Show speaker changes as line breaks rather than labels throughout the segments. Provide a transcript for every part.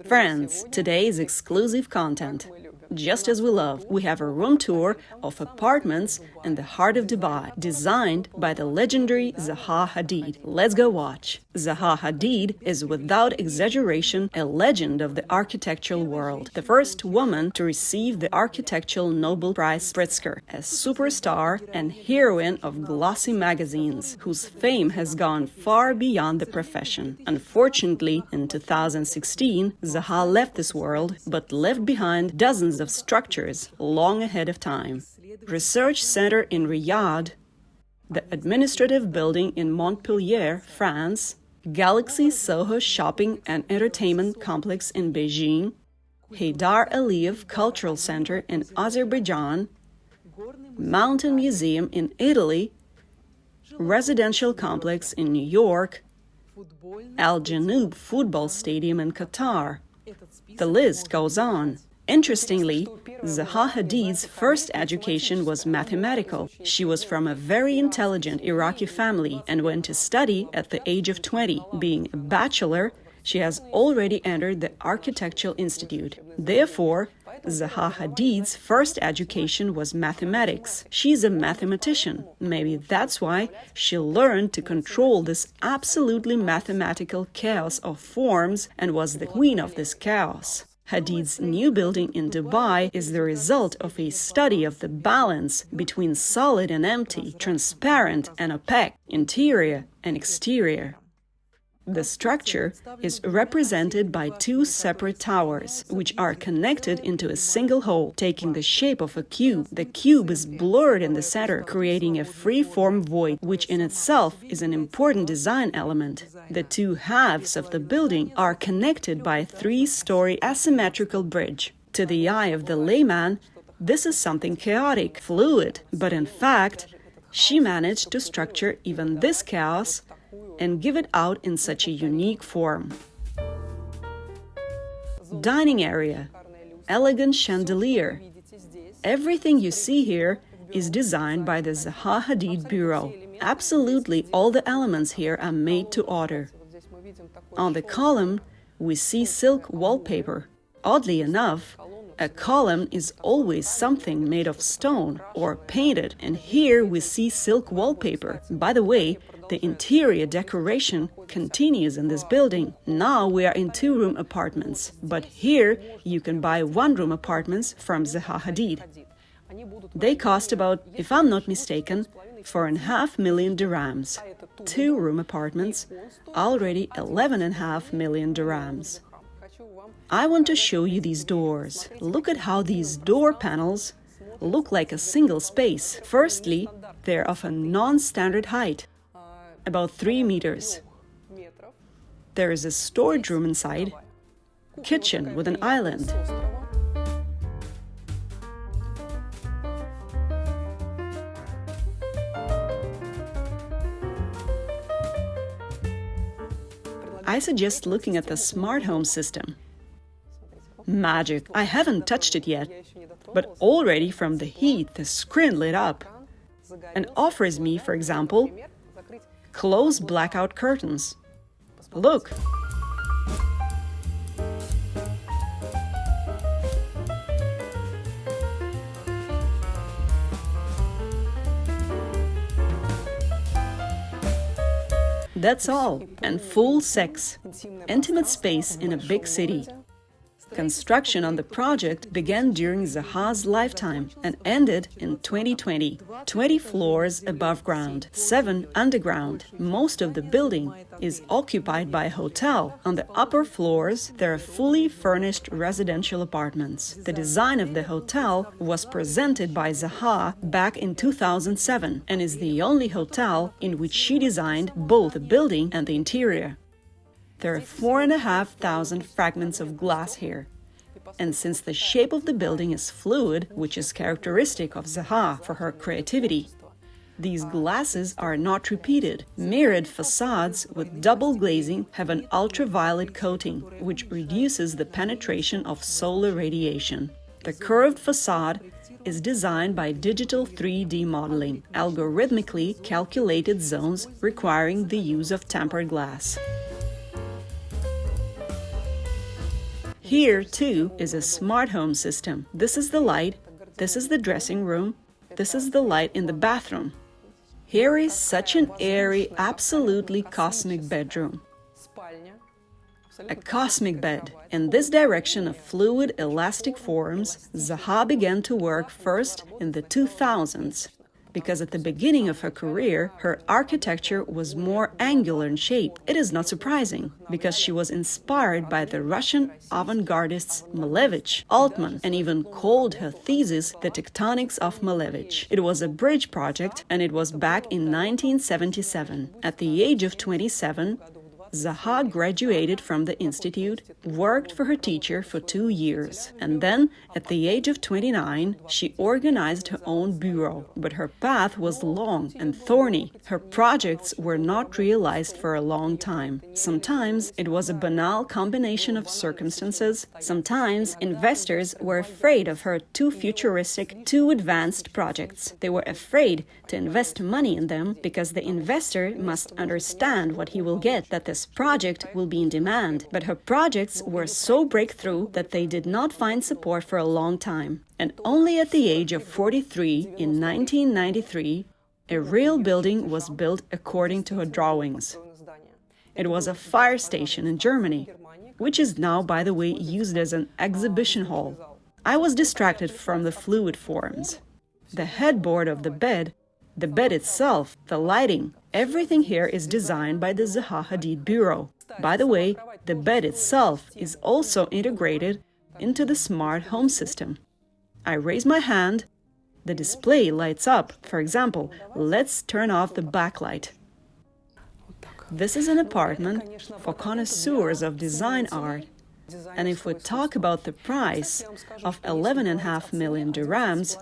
Friends, today's exclusive content. Just as we love, we have a room tour of apartments in the heart of Dubai, designed by the legendary Zaha Hadid. Let's go watch. Zaha Hadid is, without exaggeration, a legend of the architectural world. The first woman to receive the Architectural Nobel Prize Pritzker, a superstar and heroine of glossy magazines, whose fame has gone far beyond the profession. Unfortunately, in 2016, Zaha left this world, but left behind dozens of structures long ahead of time. Research Center in Riyadh, the administrative building in Montpellier, France, Galaxy Soho Shopping and Entertainment Complex in Beijing, Heydar Aliyev Cultural Center in Azerbaijan, Mountain Museum in Italy, Residential Complex in New York, Al Janoub Football Stadium in Qatar. The list goes on. Interestingly, Zaha Hadid's first education was mathematical. She was from a very intelligent Iraqi family and went to study at the age of 20. Being a bachelor, she has already entered the Architectural Institute. Therefore, Zaha Hadid's first education was mathematics. She's a mathematician. Maybe that's why she learned to control this absolutely mathematical chaos of forms and was the queen of this chaos. Hadid's new building in Dubai is the result of a study of the balance between solid and empty, transparent and opaque, interior and exterior. The structure is represented by two separate towers, which are connected into a single whole, taking the shape of a cube. The cube is blurred in the center, creating a free-form void, which in itself is an important design element. The two halves of the building are connected by a three-story asymmetrical bridge. To the eye of the layman, this is something chaotic, fluid, but in fact, she managed to structure even this chaos and give it out in such a unique form. Dining area, elegant chandelier. Everything you see here is designed by the Zaha Hadid Bureau. Absolutely all the elements here are made to order. On the column, we see silk wallpaper. Oddly enough, a column is always something made of stone or painted, and here we see silk wallpaper. By the way, the interior decoration continues in this building. Now we are in two-room apartments, but here you can buy one-room apartments from Zaha Hadid. They cost about, if I'm not mistaken, 4.5 million dirhams. Two-room apartments, already 11.5 million dirhams. I want to show you these doors. Look at how these door panels look like a single space. Firstly, they're of a non-standard height, about 3 meters. There is a storage room inside, kitchen with an island. I suggest looking at the smart home system. Magic! I haven't touched it yet, but already from the heat the screen lit up and offers me, for example, close blackout curtains. Look! That's all, and full sex. Intimate space in a big city. Construction on the project began during Zaha's lifetime and ended in 2020. 20 floors above ground, 7 underground. Most of the building is occupied by a hotel. On the upper floors, there are fully furnished residential apartments. The design of the hotel was presented by Zaha back in 2007 and is the only hotel in which she designed both the building and the interior. There are 4,500 fragments of glass here. And since the shape of the building is fluid, which is characteristic of Zaha for her creativity, these glasses are not repeated. Mirrored facades with double glazing have an ultraviolet coating, which reduces the penetration of solar radiation. The curved facade is designed by digital 3D modeling, algorithmically calculated zones requiring the use of tempered glass. Here, too, is a smart home system. This is the light, this is the dressing room, this is the light in the bathroom. Here is such an airy, absolutely cosmic bedroom. A cosmic bed. In this direction of fluid, elastic forms, Zaha began to work first in the 2000s, because at the beginning of her career, her architecture was more angular in shape. It is not surprising, because she was inspired by the Russian avant-gardists Malevich, Altman, and even called her thesis the Tectonics of Malevich. It was a bridge project, and it was back in 1977. At the age of 27, Zaha graduated from the institute, worked for her teacher for 2 years, and then, at the age of 29, she organized her own bureau. But her path was long and thorny. Her projects were not realized for a long time. Sometimes it was a banal combination of circumstances. Sometimes investors were afraid of her too futuristic, too advanced projects. They were afraid to invest money in them because the investor must understand what he will get, that this project will be in demand. But her projects were so breakthrough that they did not find support for a long time. And only at the age of 43, in 1993, a real building was built according to her drawings. It was a fire station in Germany, which is now, by the way, used as an exhibition hall. I was distracted from the fluid forms. The headboard of the bed itself, the lighting, everything here is designed by the Zaha Hadid Bureau. By the way, the bed itself is also integrated into the smart home system. I raise my hand, the display lights up. For example, let's turn off the backlight. This is an apartment for connoisseurs of design art. And if we talk about the price of 11.5 million dirhams,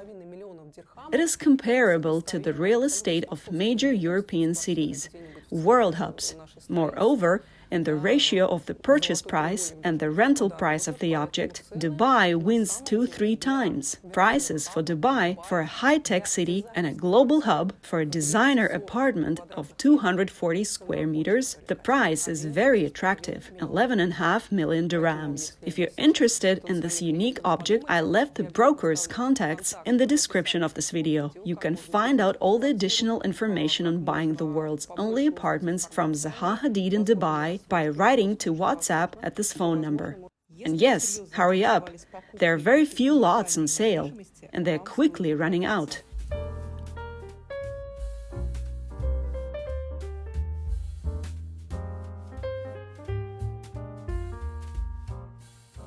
it is comparable to the real estate of major European cities, world hubs. Moreover, in the ratio of the purchase price and the rental price of the object, Dubai wins 2-3 times. Prices for Dubai for a high-tech city and a global hub for a designer apartment of 240 square meters, the price is very attractive, 11.5 million dirhams. If you're interested in this unique object, I left the broker's contacts in the description of this video. You can find out all the additional information on buying the world's only apartments from Zaha Hadid in Dubai by writing to WhatsApp at this phone number. And yes, hurry up! There are very few lots on sale, and they're quickly running out.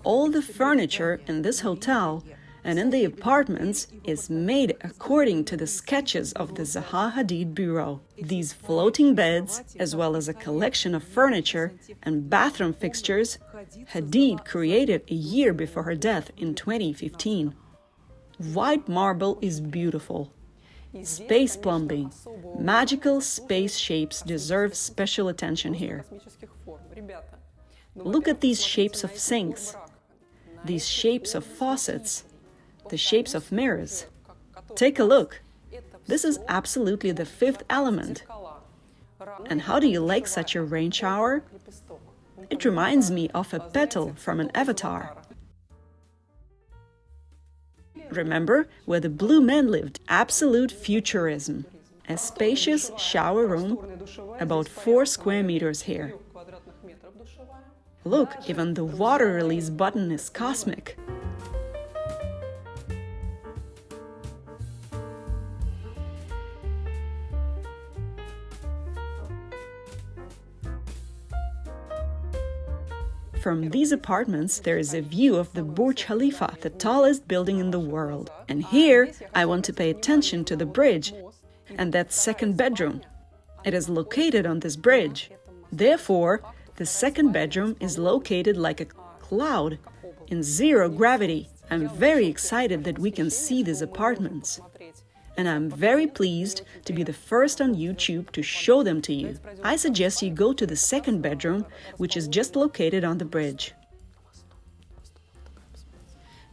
All the furniture in this hotel and in the apartments is made according to the sketches of the Zaha Hadid Bureau. These floating beds, as well as a collection of furniture and bathroom fixtures, Hadid created a year before her death in 2015. White marble is beautiful. Space plumbing, magical space shapes deserve special attention here. Look at these shapes of sinks, these shapes of faucets, the shapes of mirrors. Take a look. This is absolutely the fifth element. And how do you like such a rain shower? It reminds me of a petal from an avatar. Remember where the blue men lived? Absolute futurism. A spacious shower room, about 4 square meters here. Look, even the water release button is cosmic. From these apartments, there is a view of the Burj Khalifa, the tallest building in the world. And here, I want to pay attention to the bridge and that second bedroom. It is located on this bridge. Therefore, the second bedroom is located like a cloud in zero gravity. I'm very excited that we can see these apartments. And I'm very pleased to be the first on YouTube to show them to you. I suggest you go to the second bedroom, which is just located on the bridge.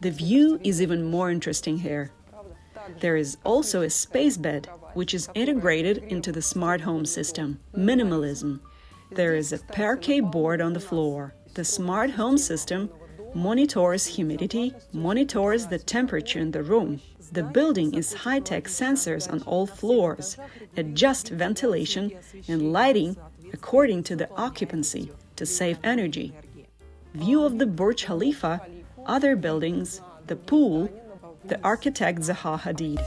The view is even more interesting here. There is also a space bed, which is integrated into the smart home system. Minimalism. There is a parquet board on the floor. The smart home system monitors humidity, monitors the temperature in the room. The building is high-tech sensors on all floors, adjust ventilation and lighting according to the occupancy to save energy. View of the Burj Khalifa, other buildings, the pool, the architect Zaha Hadid.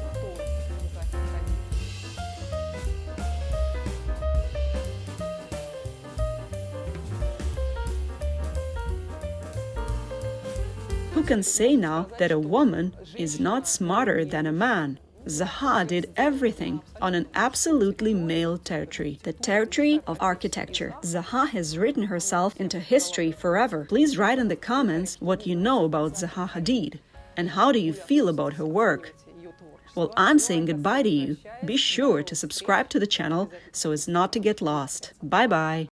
Who can say now that a woman is not smarter than a man? Zaha did everything on an absolutely male territory, the territory of architecture. Zaha has written herself into history forever. Please write in the comments what you know about Zaha Hadid and how do you feel about her work. Well, I'm saying goodbye to you. Be sure to subscribe to the channel so as not to get lost. Bye-bye.